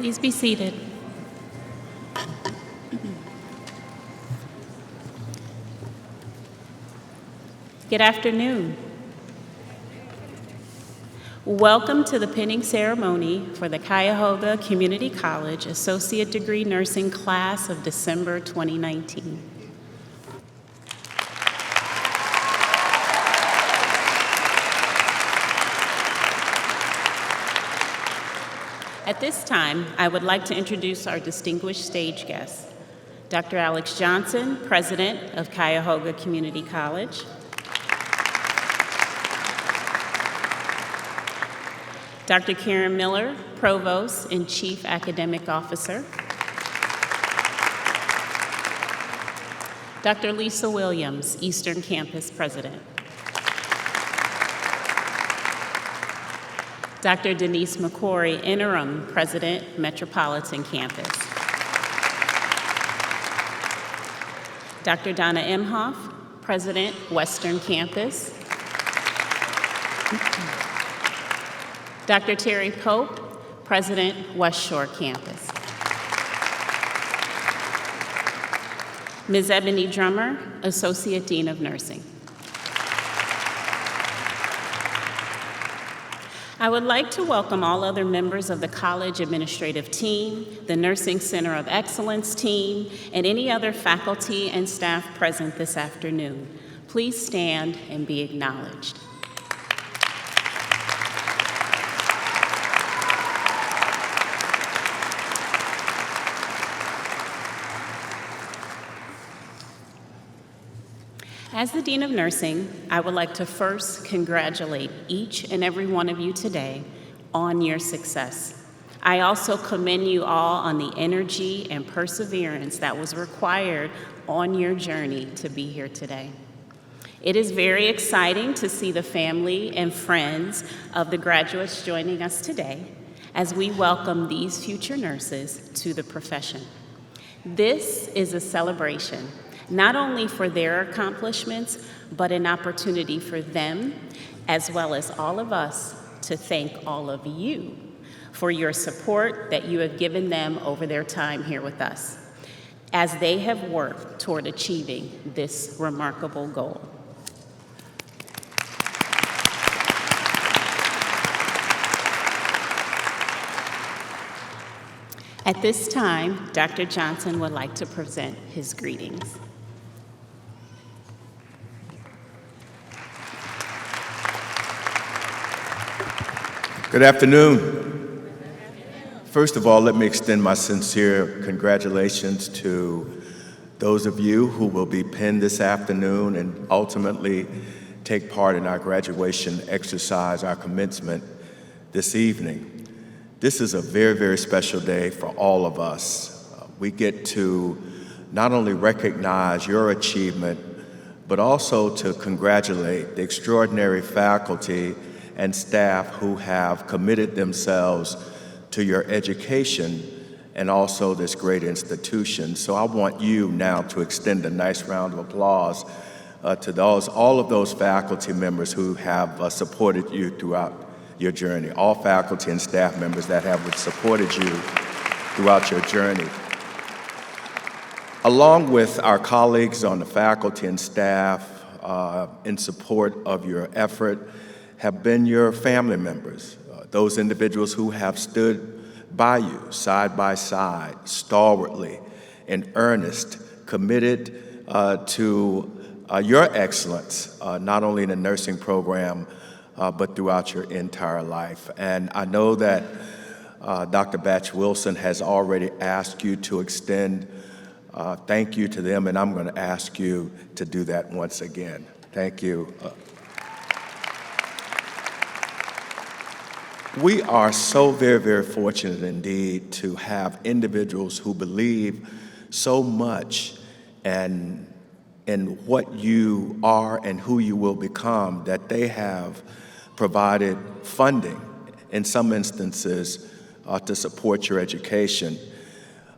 Please be seated. Good afternoon. Welcome to the pinning ceremony for the Cuyahoga Community College Associate Degree Nursing Class of December 2019. At this time, I would like to introduce our distinguished stage guests. Dr. Alex Johnson, President of Cuyahoga Community College. Dr. Karen Miller, Provost and Chief Academic Officer. Dr. Lisa Williams, Eastern Campus President. Dr. Denise McCory, Interim President, Metropolitan Campus. Dr. Donna Emhoff, President, Western Campus. Dr. Terry Pope, President, West Shore Campus. Ms. Ebony Drummer, Associate Dean of Nursing. I would like to welcome all other members of the college administrative team, the Nursing Center of Excellence team, and any other faculty and staff present this afternoon. Please stand and be acknowledged. As the Dean of Nursing, I would like to first congratulate each and every one of you today on your success. I also commend you all on the energy and perseverance that was required on your journey to be here today. It is very exciting to see the family and friends of the graduates joining us today as we welcome these future nurses to the profession. This is a celebration not only for their accomplishments, but an opportunity for them, as well as all of us, to thank all of you for your support that you have given them over their time here with us, as they have worked toward achieving this remarkable goal. At this time, Dr. Johnson would like to present his greetings. Good afternoon. First of all, let me extend my sincere congratulations to those of you who will be pinned this afternoon and ultimately take part in our graduation exercise, our commencement this evening. This is a very, very special day for all of us. We get to not only recognize your achievement, but also to congratulate the extraordinary faculty and staff who have committed themselves to your education and also this great institution. So I want you now to extend a nice round of applause to all of those faculty members who have supported you throughout your journey, all faculty and staff members that have supported you throughout your journey. Along with our colleagues on the faculty and staff in support of your effort, have been your family members, those individuals who have stood by you side by side, stalwartly, in earnest, committed to your excellence, not only in the nursing program, but throughout your entire life. And I know that Dr. Batch Wilson has already asked you to extend thank you to them, and I'm going to ask you to do that once again. Thank you. We are so very, very fortunate indeed to have individuals who believe so much in what you are and who you will become that they have provided funding, in some instances, to support your education.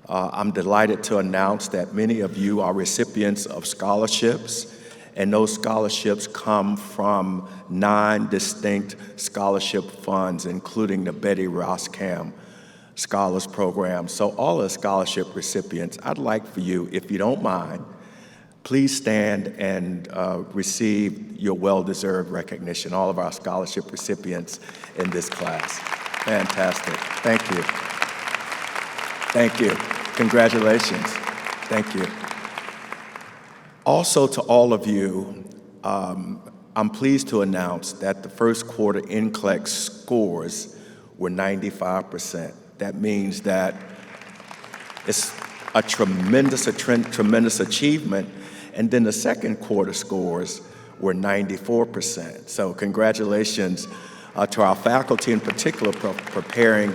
I'm delighted to announce that many of you are recipients of scholarships, and those scholarships come from 9 distinct scholarship funds, including the Betty Roskam Scholars Program. So all of the scholarship recipients, I'd like for you, if you don't mind, please stand and receive your well-deserved recognition, all of our scholarship recipients in this class. Fantastic. Thank you. Thank you. Congratulations. Thank you. Also to all of you, I'm pleased to announce that the first quarter NCLEX scores were 95%. That means that it's a tremendous achievement. And then the second quarter scores were 94%. So congratulations to our faculty in particular for preparing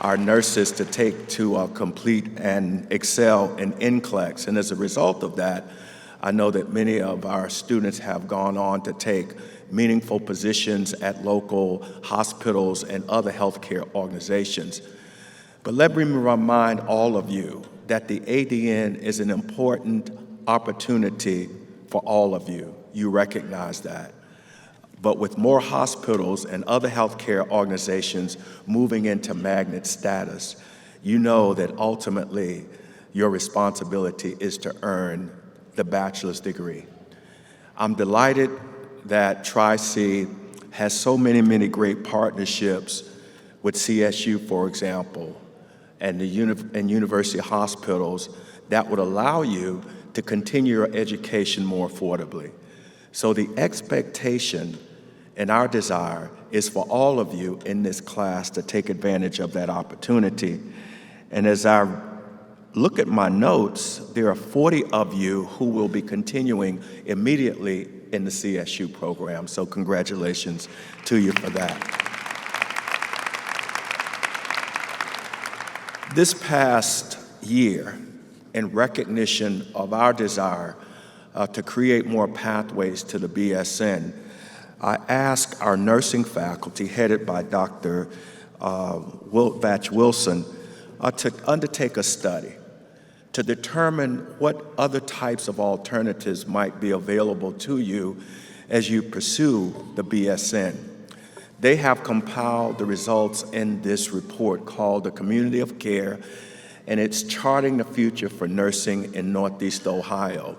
our nurses to take to complete and excel in NCLEX. And as a result of that, I know that many of our students have gone on to take meaningful positions at local hospitals and other healthcare organizations. But let me remind all of you that the ADN is an important opportunity for all of you. You recognize that. But with more hospitals and other healthcare organizations moving into magnet status, you know that ultimately your responsibility is to earn the bachelor's degree. I'm delighted that Tri-C has so many great partnerships with CSU, for example, and university hospitals that would allow you to continue your education more affordably. So the expectation and our desire is for all of you in this class to take advantage of that opportunity. And as I look at my notes, there are 40 of you who will be continuing immediately in the CSU program. So congratulations to you for that. This past year, in recognition of our desire to create more pathways to the BSN, I asked our nursing faculty, headed by Dr. Vatch Wilson, to undertake a study to determine what other types of alternatives might be available to you as you pursue the BSN. They have compiled the results in this report called The Community of Care, and it's charting the future for nursing in Northeast Ohio.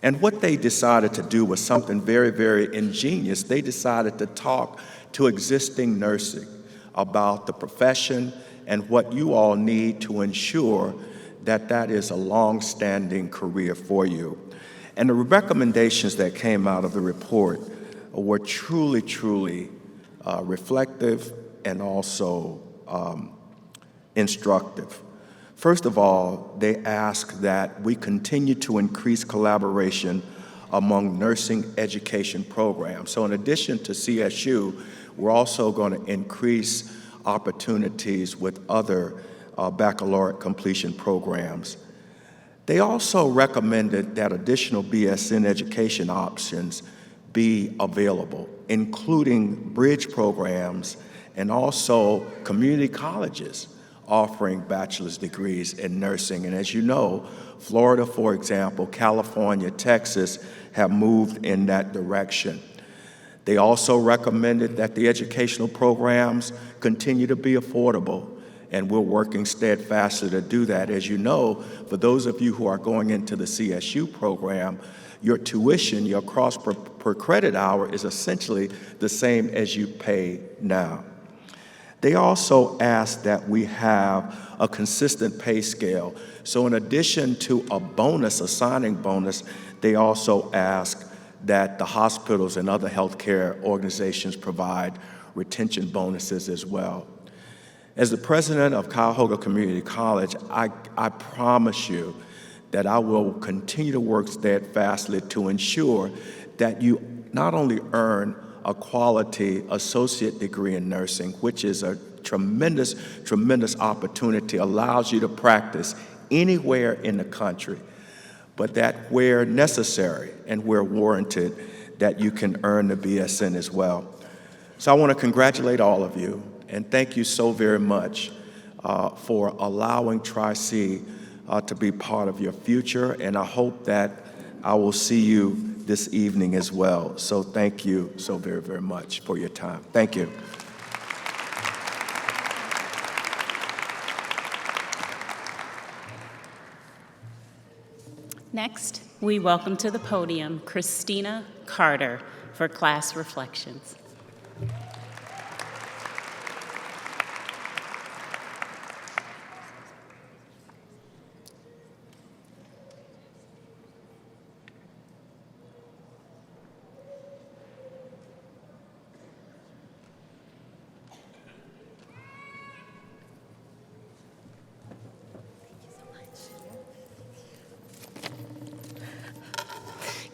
And what they decided to do was something very ingenious. They decided to talk to existing nursing about the profession and what you all need to ensure that that is a long-standing career for you. And the recommendations that came out of the report were truly reflective and also instructive. First of all, they ask that we continue to increase collaboration among nursing education programs. So in addition to CSU, we're also going to increase opportunities with other baccalaureate completion programs. They also recommended that additional BSN education options be available, including bridge programs and also community colleges offering bachelor's degrees in nursing. And as you know, Florida, for example, California, Texas have moved in that direction. They also recommended that the educational programs continue to be affordable, and we're working steadfastly to do that. As you know, for those of you who are going into the CSU program, your tuition, your cost per credit hour is essentially the same as you pay now. They also asked that we have a consistent pay scale. So in addition to a bonus, a signing bonus, they also ask that the hospitals and other healthcare organizations provide retention bonuses as well. As the president of Cuyahoga Community College, I promise you that I will continue to work steadfastly to ensure that you not only earn a quality associate degree in nursing, which is a tremendous opportunity, allows you to practice anywhere in the country, but that where necessary and where warranted, that you can earn the BSN as well. So I want to congratulate all of you and thank you so very much for allowing Tri-C to be part of your future, and I hope that I will see you this evening as well. So thank you so very much for your time. Thank you. Next, we welcome to the podium Christina Carter for class reflections.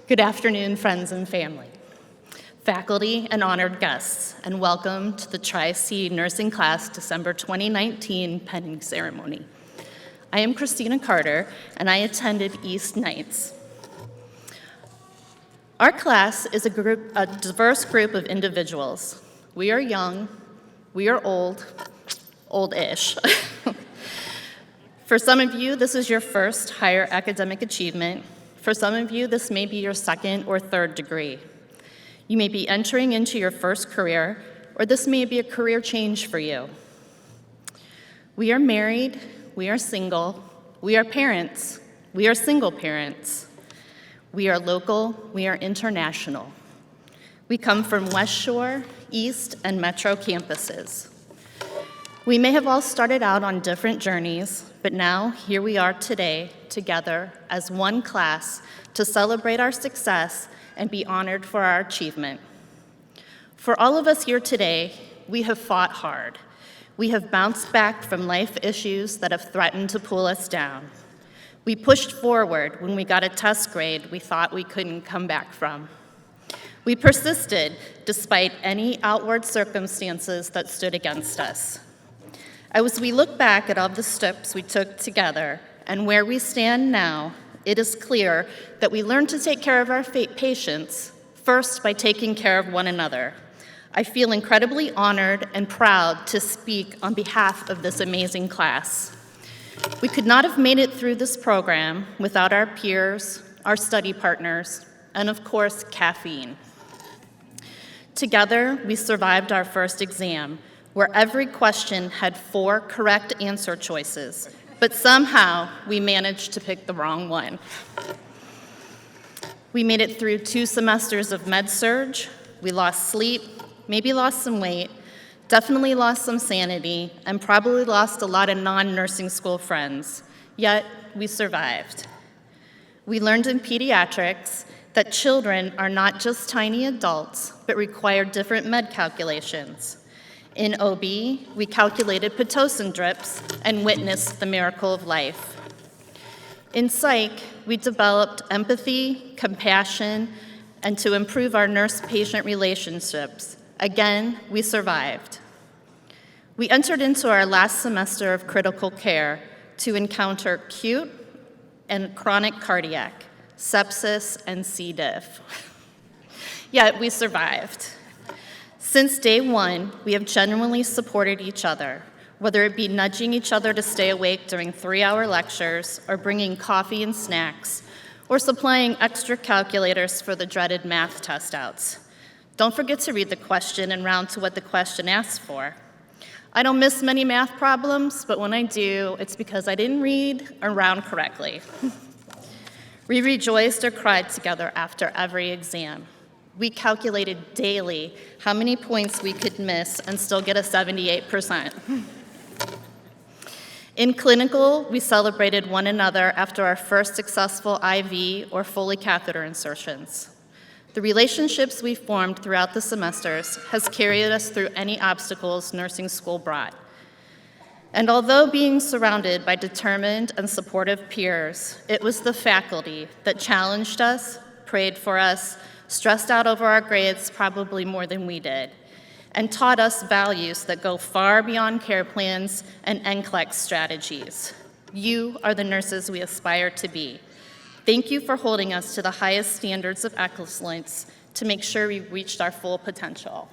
Good afternoon, friends and family, faculty and honored guests, and welcome to the Tri-C Nursing Class December 2019 penning ceremony. I am Christina Carter, and I attended East Knights. Our class is a diverse group of individuals. We are young, we are old-ish. For some of you, this is your first higher academic achievement. For some of you, this may be your second or third degree. You may be entering into your first career, or this may be a career change for you. We are married, we are single, we are parents, we are single parents. We are local, we are international. We come from West Shore, East, and Metro campuses. We may have all started out on different journeys, but now here we are today, together as one class to celebrate our success and be honored for our achievement. For all of us here today, we have fought hard. We have bounced back from life issues that have threatened to pull us down. We pushed forward when we got a test grade we thought we couldn't come back from. We persisted despite any outward circumstances that stood against us. As we look back at all the steps we took together and where we stand now, it is clear that we learned to take care of our patients first by taking care of one another. I feel incredibly honored and proud to speak on behalf of this amazing class. We could not have made it through this program without our peers, our study partners, and of course, caffeine. Together, we survived our first exam, where every question had 4 correct answer choices, but somehow we managed to pick the wrong one. We made it through 2 semesters of med-surg. We lost sleep, maybe lost some weight, definitely lost some sanity, and probably lost a lot of non-nursing school friends, yet we survived. We learned in pediatrics that children are not just tiny adults, but require different med calculations. In OB, we calculated Pitocin drips and witnessed the miracle of life. In psych, we developed empathy, compassion, and to improve our nurse-patient relationships. Again, we survived. We entered into our last semester of critical care to encounter acute and chronic cardiac, sepsis, and C. diff. Yet we survived. Since day one, we have genuinely supported each other, whether it be nudging each other to stay awake during 3-hour lectures, or bringing coffee and snacks, or supplying extra calculators for the dreaded math test outs. Don't forget to read the question and round to what the question asks for. I don't miss many math problems, but when I do, it's because I didn't read or round correctly. We rejoiced or cried together after every exam. We calculated daily how many points we could miss and still get a 78%. In clinical, we celebrated one another after our first successful IV or Foley catheter insertions. The relationships we formed throughout the semesters has carried us through any obstacles nursing school brought. And although being surrounded by determined and supportive peers, it was the faculty that challenged us, prayed for us, stressed out over our grades probably more than we did, and taught us values that go far beyond care plans and NCLEX strategies. You are the nurses we aspire to be. Thank you for holding us to the highest standards of excellence to make sure we reached our full potential.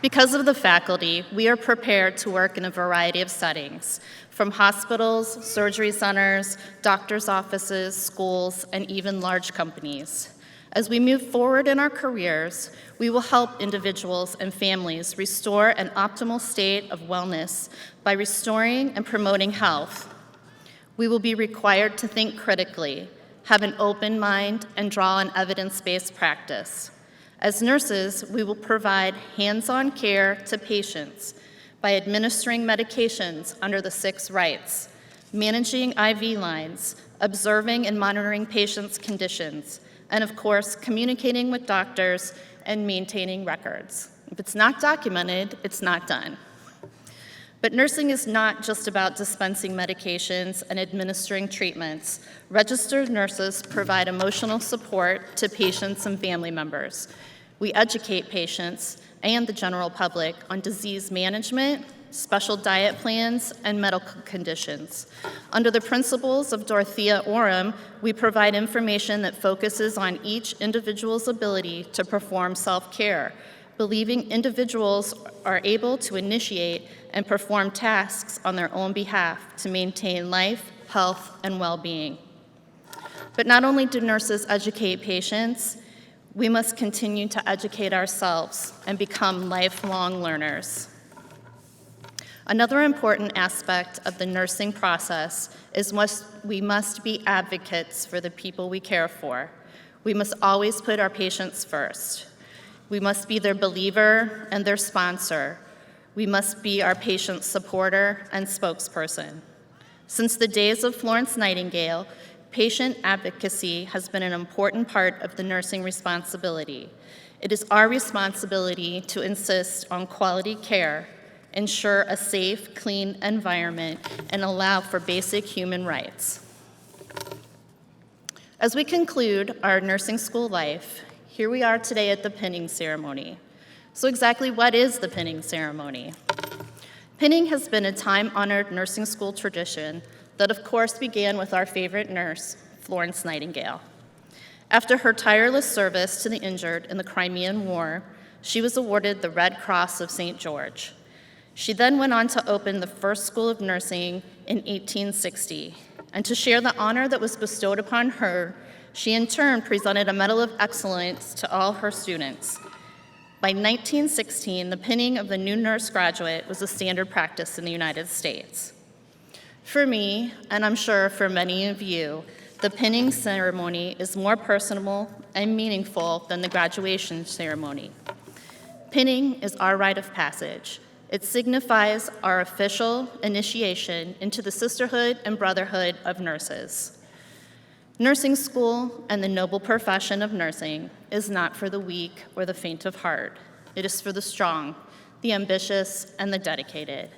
Because of the faculty, we are prepared to work in a variety of settings, from hospitals, surgery centers, doctors' offices, schools, and even large companies. As we move forward in our careers, we will help individuals and families restore an optimal state of wellness by restoring and promoting health. We will be required to think critically, have an open mind, and draw on evidence-based practice. As nurses, we will provide hands-on care to patients by administering medications under the 6 rights, managing IV lines, observing and monitoring patients' conditions, and of course, communicating with doctors and maintaining records. If it's not documented, it's not done. But nursing is not just about dispensing medications and administering treatments. Registered nurses provide emotional support to patients and family members. We educate patients and the general public on disease management, special diet plans, and medical conditions. Under the principles of Dorothea Orem, we provide information that focuses on each individual's ability to perform self-care, believing individuals are able to initiate and perform tasks on their own behalf to maintain life, health, and well-being. But not only do nurses educate patients, we must continue to educate ourselves and become lifelong learners. Another important aspect of the nursing process is we must be advocates for the people we care for. We must always put our patients first. We must be their believer and their sponsor. We must be our patient's supporter and spokesperson. Since the days of Florence Nightingale, patient advocacy has been an important part of the nursing responsibility. It is our responsibility to insist on quality care, ensure a safe, clean environment, and allow for basic human rights. As we conclude our nursing school life, here we are today at the pinning ceremony. So exactly what is the pinning ceremony? Pinning has been a time-honored nursing school tradition that of course began with our favorite nurse, Florence Nightingale. After her tireless service to the injured in the Crimean War, she was awarded the Red Cross of St. George. She then went on to open the first school of nursing in 1860, and to share the honor that was bestowed upon her, she in turn presented a Medal of Excellence to all her students. By 1916, the pinning of the new nurse graduate was a standard practice in the United States. For me, and I'm sure for many of you, the pinning ceremony is more personal and meaningful than the graduation ceremony. Pinning is our rite of passage. It signifies our official initiation into the sisterhood and brotherhood of nurses. Nursing school and the noble profession of nursing is not for the weak or the faint of heart. It is for the strong, the ambitious, and the dedicated.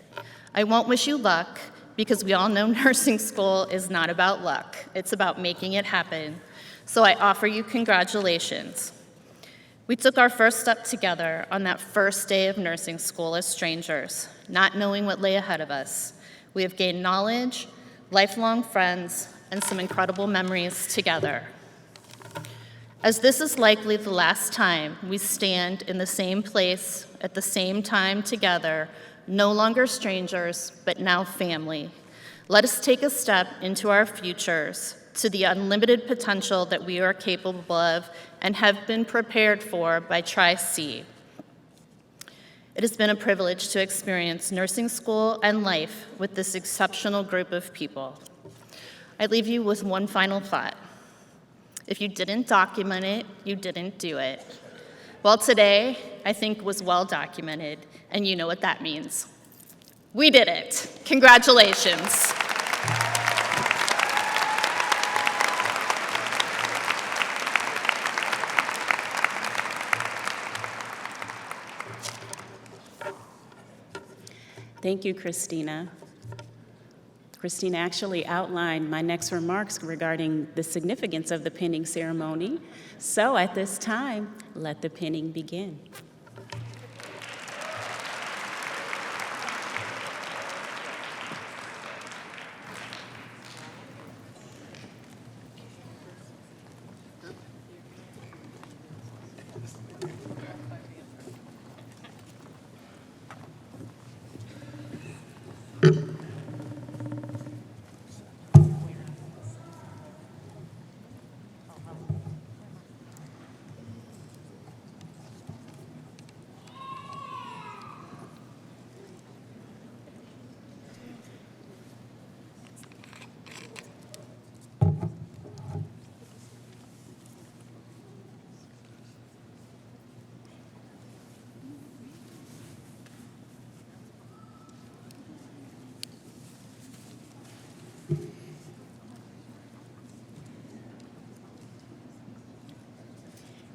I won't wish you luck, because we all know nursing school is not about luck. It's about making it happen. So I offer you congratulations. We took our first step together on that first day of nursing school as strangers, not knowing what lay ahead of us. We have gained knowledge, lifelong friends, and some incredible memories together. As this is likely the last time we stand in the same place at the same time together, no longer strangers, but now family, let us take a step into our futures, to the unlimited potential that we are capable of and have been prepared for by Tri-C. It has been a privilege to experience nursing school and life with this exceptional group of people. I leave you with one final thought. If you didn't document it, you didn't do it. Well, today, I think was well documented, and you know what that means. We did it. Congratulations. Thank you, Christina. Christina actually outlined my next remarks regarding the significance of the pinning ceremony. So at this time, let the pinning begin.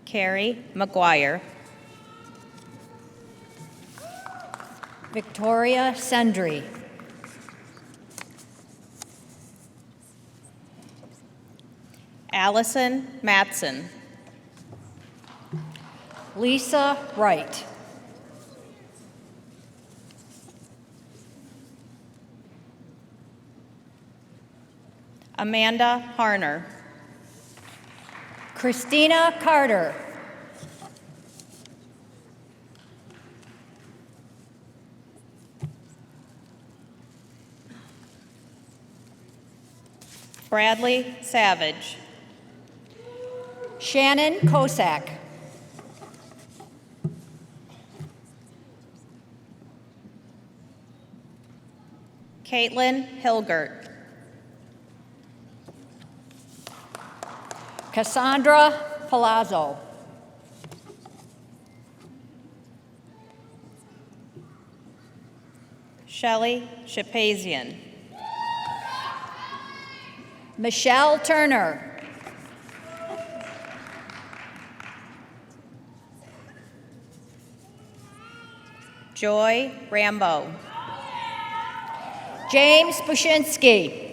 Carrie McGuire. Victoria Sendry. Allison Matson. Lisa Wright. Amanda Harner. Christina Carter. Bradley Savage. Shannon Kosak. Caitlin Hilgert. Cassandra Palazzo. Shelley Shapazian. Michelle Turner. Joy Rambo. James Bushinsky.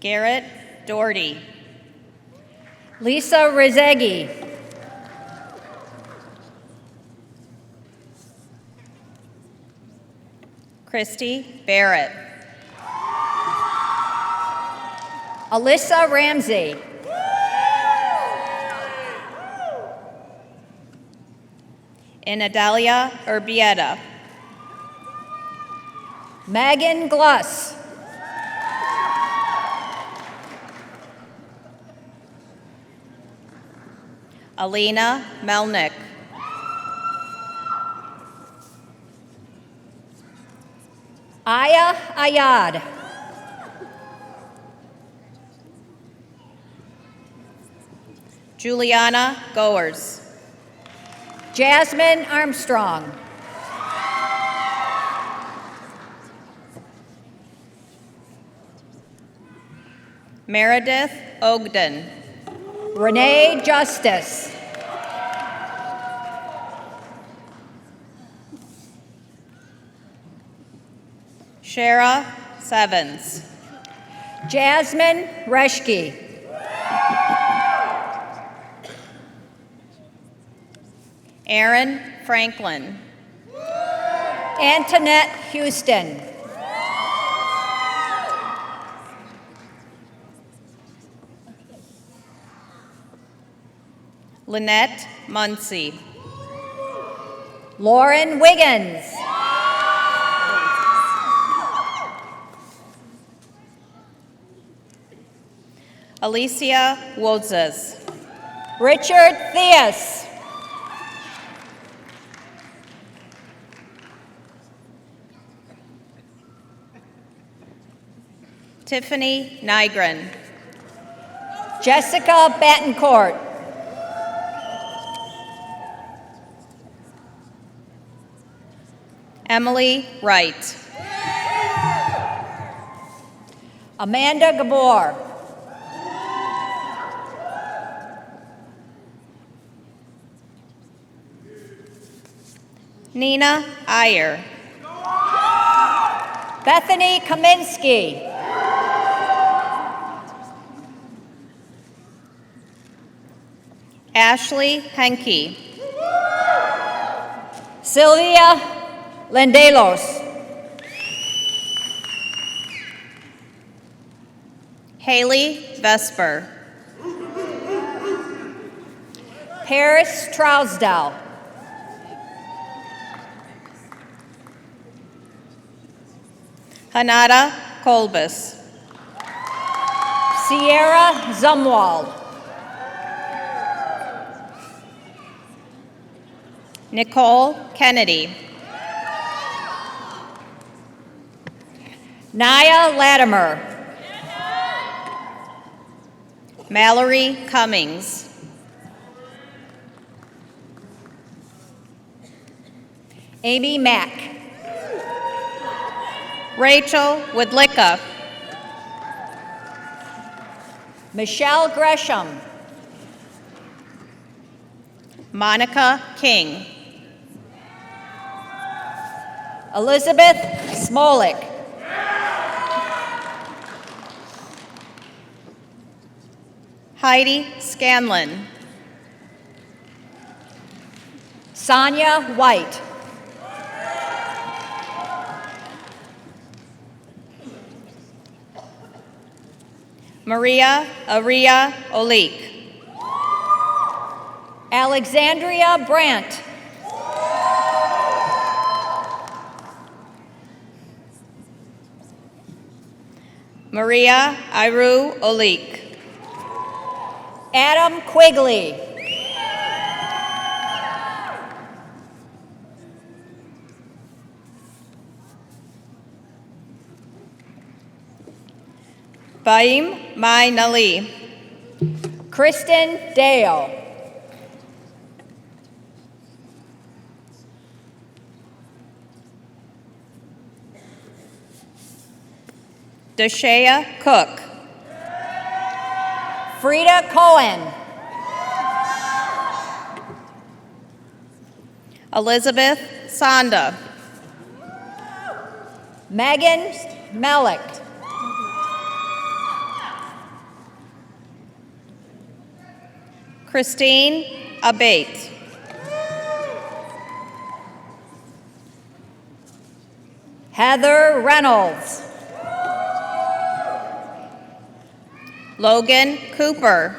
Garrett Doherty. Lisa Rezegi. Christy Barrett. Alyssa Ramsey. Inadalia Urbieta. Megan Gluss. Alina Melnick. Aya Ayad. Juliana Goers. Jasmine Armstrong. Meredith Ogden. Renee Justice. Shara Sevens. Jasmine Reschke. Aaron Franklin. Antoinette Houston. Lynette Muncy. Lauren Wiggins. Alicia Wozes. Richard Theus. Tiffany Nygren. Jessica Betancourt. Emily Wright. Amanda Gabor. Nina Iyer. Bethany Kaminsky. Ashley Henke. Sylvia Lendelos. Haley Vesper. Paris Trousdale. Hanada Kolbus. Sierra Zumwalt. Nicole Kennedy. Naya Latimer. Mallory Cummings. Amy Mack. Rachel Woodlicka. Michelle Gresham. Monica King. Elizabeth Smolik. Heidi Scanlon. Sonia White. Maria Aria Olik. Alexandria Brandt. Maria Iru Olik. Adam Quigley. Baim Mai Nali. Kristen Dale. Deshea Cook. Frida Cohen. Elizabeth Sonda. Megan Melick. Christine Abate. Heather Reynolds. Logan Cooper.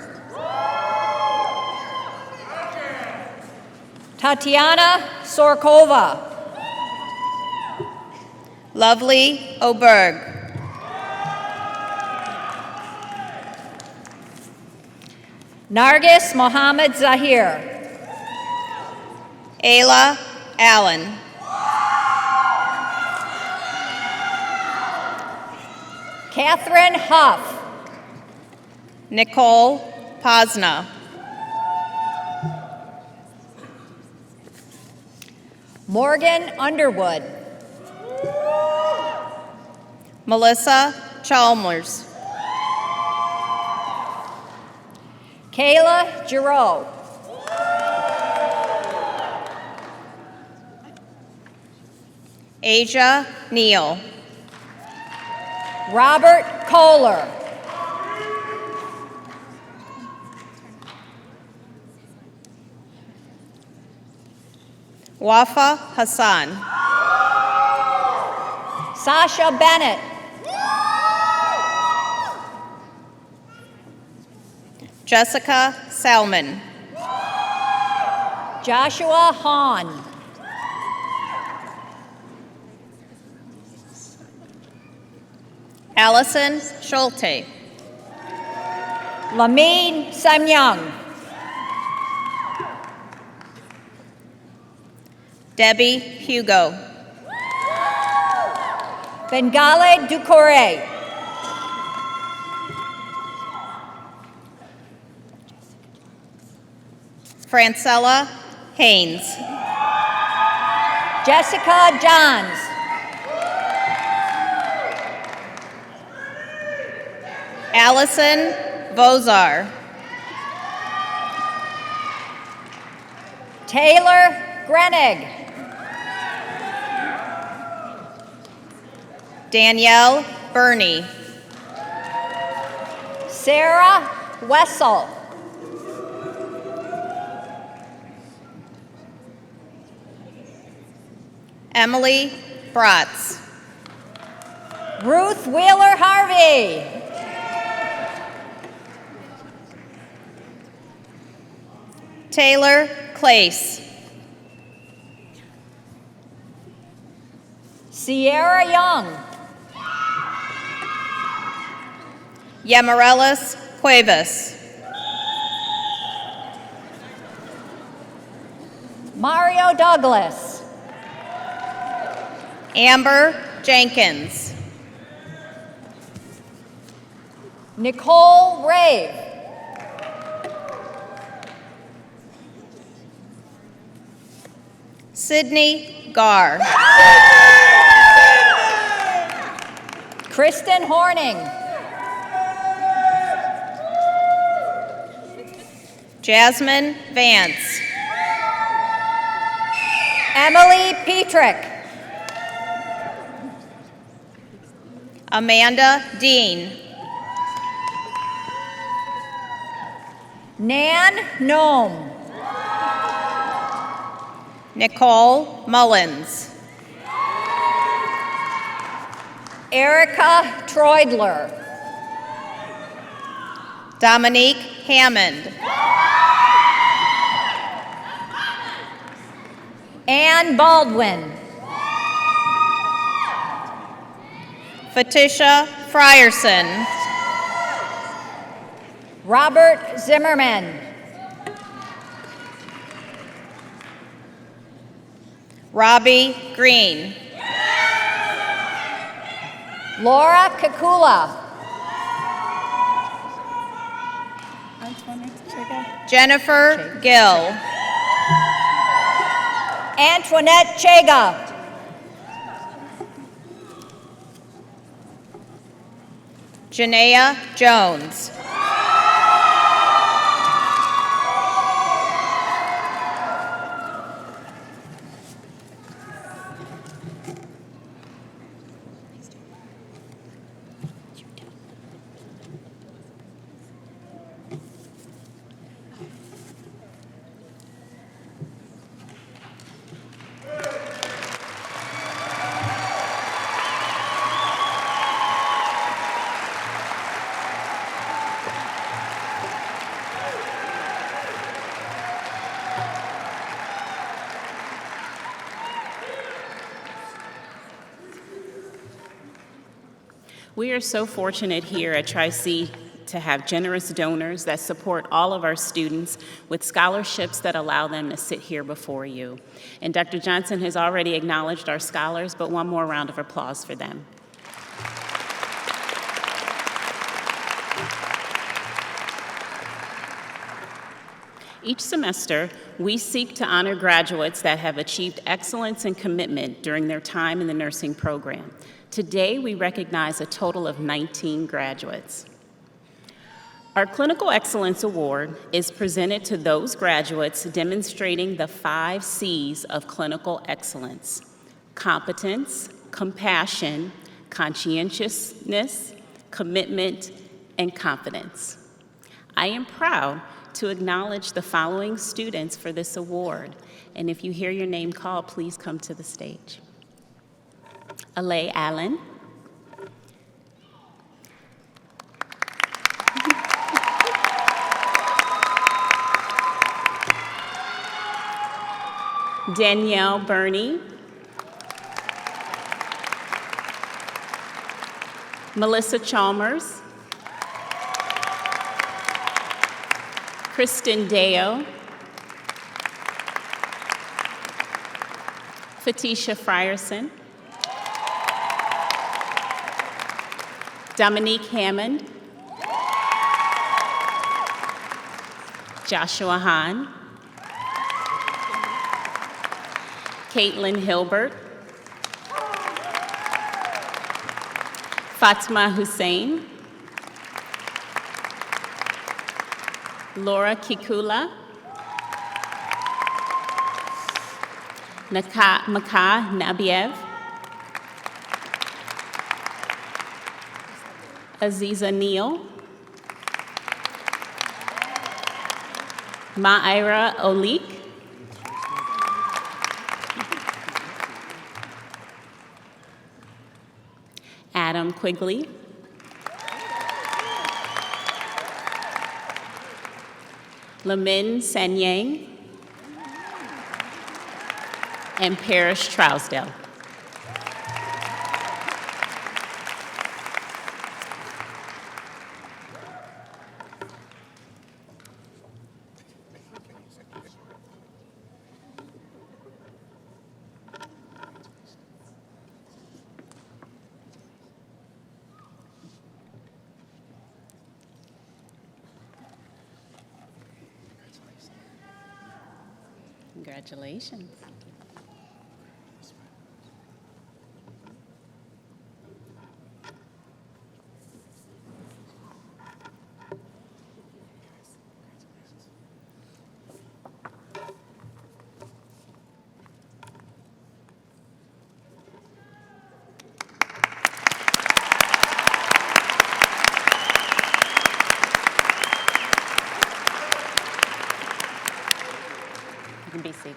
Tatiana Sorkova. Lovely Oberg. Nargis Mohammed Zahir. Ayla Allen. Catherine Huff. Nicole Posna. Morgan Underwood. Melissa Chalmers. Kayla Giroux. Asia Neal. Robert Kohler. Wafa Hassan. Sasha Bennett. Jessica Salmon. Joshua Hahn. Allison Schulte. Lamine Samyang. Debbie Hugo. Bengale Ducouré. Francella Haynes. Jessica Johns. Allison Vozar. Taylor Grenig. Danielle Burney. Sarah Wessel. Emily Bratz. Ruth Wheeler Harvey. Taylor Clace. Sierra Young. Yamarelis Cuevas. Mario Douglas. Amber Jenkins. Nicole Rave. Sydney Gar. Kristen Horning. Jasmine Vance. Emily Petrick. Amanda Dean. Nan Nome. Nicole Mullins. Erica Troidler. Dominique Hammond. Ann Baldwin. Fatisha Frierson. Robert Zimmerman. Robbie Green. Laura Kakula. Jennifer Gill. Antoinette Chega. Janaea Jones. We are so fortunate here at Tri-C to have generous donors that support all of our students with scholarships that allow them to sit here before you. And Dr. Johnson has already acknowledged our scholars, but one more round of applause for them. Each semester, we seek to honor graduates that have achieved excellence and commitment during their time in the nursing program. Today, we recognize a total of 19 graduates. Our Clinical Excellence Award is presented to those graduates demonstrating the 5 C's of clinical excellence: competence, compassion, conscientiousness, commitment, and confidence. I am proud to acknowledge the following students for this award, and if you hear your name called, please come to the stage. Alay Allen. Danielle Burney. Melissa Chalmers. Kristen Deo. Fatisha Frierson. Dominique Hammond. Joshua Hahn. Caitlin Hilbert. Fatma Hussein. Laura Kikula. Maka Nabiev. Aziza Neal. Ma'ira Olik. Adam Quigley. Lamin Sanyang. And Parrish Trousdale. Congratulations. be seated.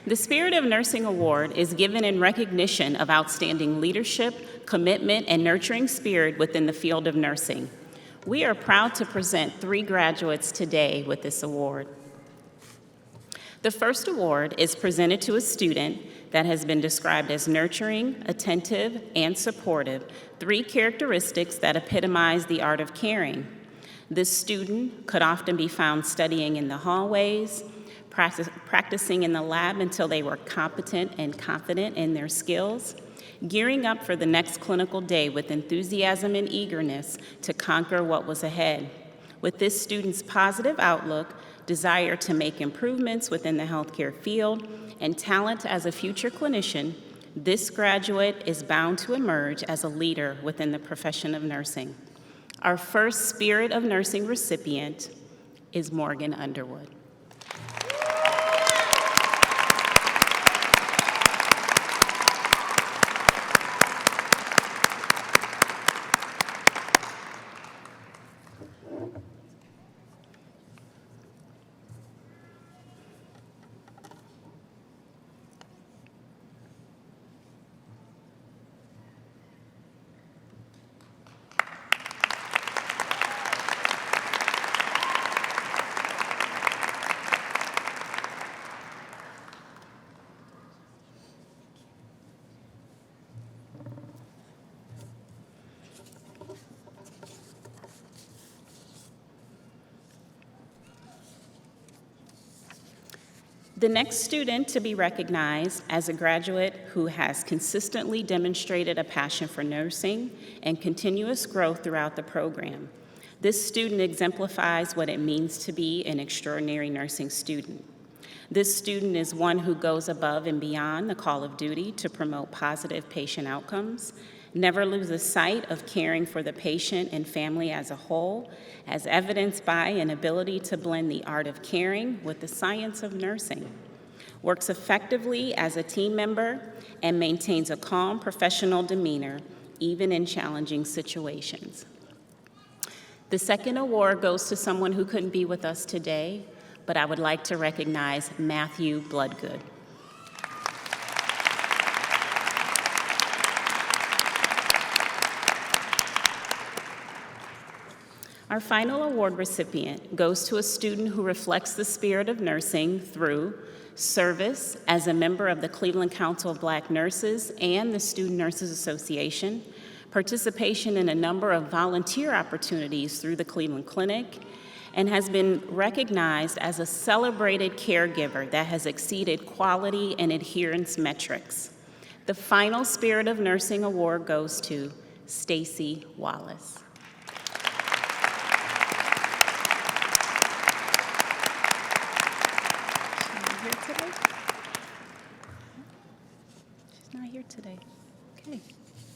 The Spirit of Nursing Award is given in recognition of outstanding leadership, commitment, and nurturing spirit within the field of nursing. We are proud to present 3 graduates today with this award. The first award is presented to a student that has been described as nurturing, attentive, and supportive, 3 characteristics that epitomize the art of caring. This student could often be found studying in the hallways, practicing in the lab until they were competent and confident in their skills, gearing up for the next clinical day with enthusiasm and eagerness to conquer what was ahead. With this student's positive outlook, desire to make improvements within the healthcare field, and talent as a future clinician, this graduate is bound to emerge as a leader within the profession of nursing. Our first Spirit of Nursing recipient is Morgan Underwood. The next student to be recognized as a graduate who has consistently demonstrated a passion for nursing and continuous growth throughout the program. This student exemplifies what it means to be an extraordinary nursing student. This student is one who goes above and beyond the call of duty to promote positive patient outcomes, never loses sight of caring for the patient and family as a whole, as evidenced by an ability to blend the art of caring with the science of nursing, works effectively as a team member, and maintains a calm professional demeanor, even in challenging situations. The second award goes to someone who couldn't be with us today, but I would like to recognize Matthew Bloodgood. Our final award recipient goes to a student who reflects the spirit of nursing through service as a member of the Cleveland Council of Black Nurses and the Student Nurses Association, participation in a number of volunteer opportunities through the Cleveland Clinic, and has been recognized as a celebrated caregiver that has exceeded quality and adherence metrics. The final Spirit of Nursing Award goes to Stacy Wallace. She's not here today. Okay.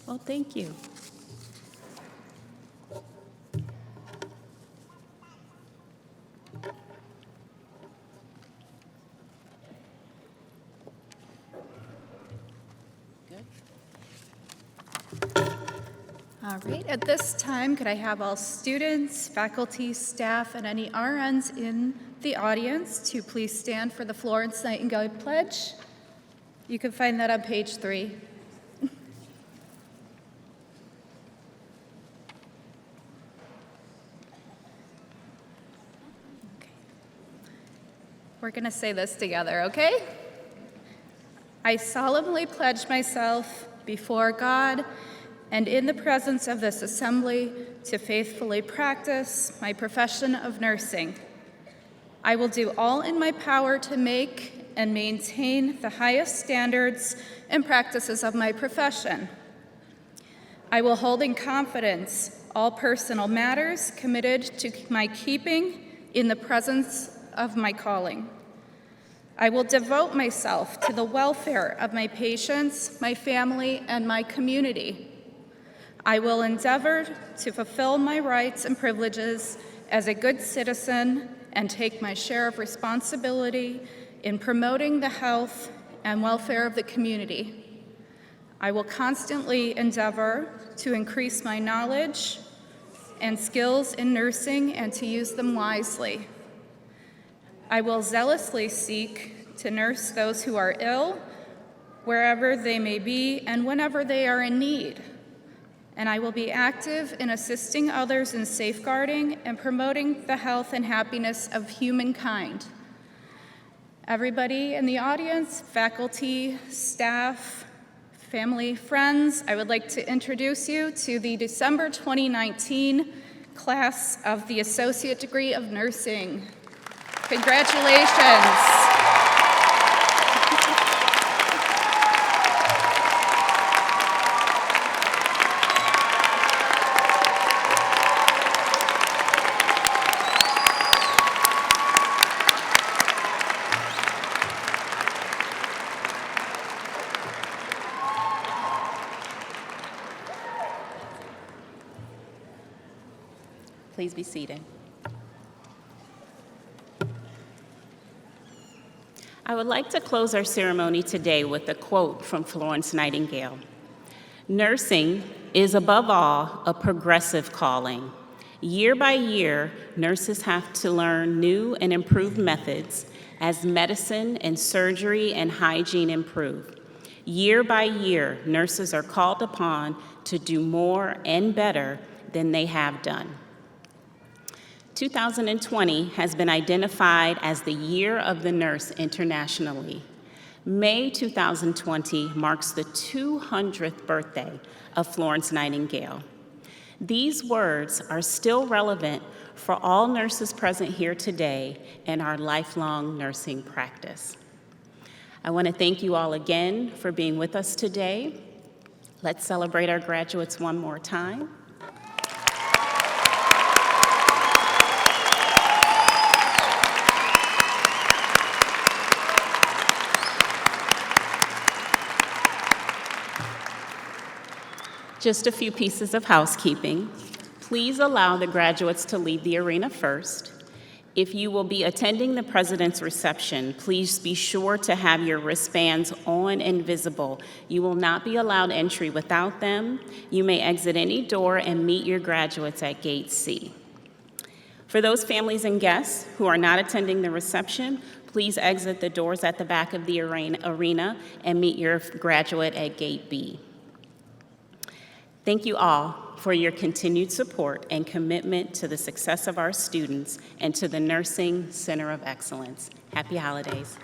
Well, thank you. All right, at this time, could I have all students, faculty, staff, and any RNs in the audience to please stand for the Florence Nightingale Pledge? You can find that on page 3. Okay. We're going to say this together, okay? I solemnly pledge myself before God and in the presence of this assembly to faithfully practice my profession of nursing. I will do all in my power to make and maintain the highest standards and practices of my profession. I will hold in confidence all personal matters committed to my keeping in the presence of my calling. I will devote myself to the welfare of my patients, my family, and my community. I will endeavor to fulfill my rights and privileges as a good citizen and take my share of responsibility in promoting the health and welfare of the community. I will constantly endeavor to increase my knowledge and skills in nursing and to use them wisely. I will zealously seek to nurse those who are ill, wherever they may be and whenever they are in need. And I will be active in assisting others in safeguarding and promoting the health and happiness of humankind. Everybody in the audience, faculty, staff, family, friends, I would like to introduce you to the December 2019 class of the Associate Degree of Nursing. Congratulations. Please be seated. I would like to close our ceremony today with a quote from Florence Nightingale. "Nursing is above all a progressive calling. Year by year, nurses have to learn new and improved methods as medicine and surgery and hygiene improve. Year by year, nurses are called upon to do more and better than they have done." 2020 has been identified as the Year of the Nurse internationally. May 2020 marks the 200th birthday of Florence Nightingale. These words are still relevant for all nurses present here today in our lifelong nursing practice. I want to thank you all again for being with us today. Let's celebrate our graduates one more time. Just a few pieces of housekeeping. Please allow the graduates to leave the arena first. If you will be attending the President's reception, please be sure to have your wristbands on and visible. You will not be allowed entry without them. You may exit any door and meet your graduates at Gate C. For those families and guests who are not attending the reception, please exit the doors at the back of the arena and meet your graduate at Gate B. Thank you all for your continued support and commitment to the success of our students and to the Nursing Center of Excellence. Happy holidays.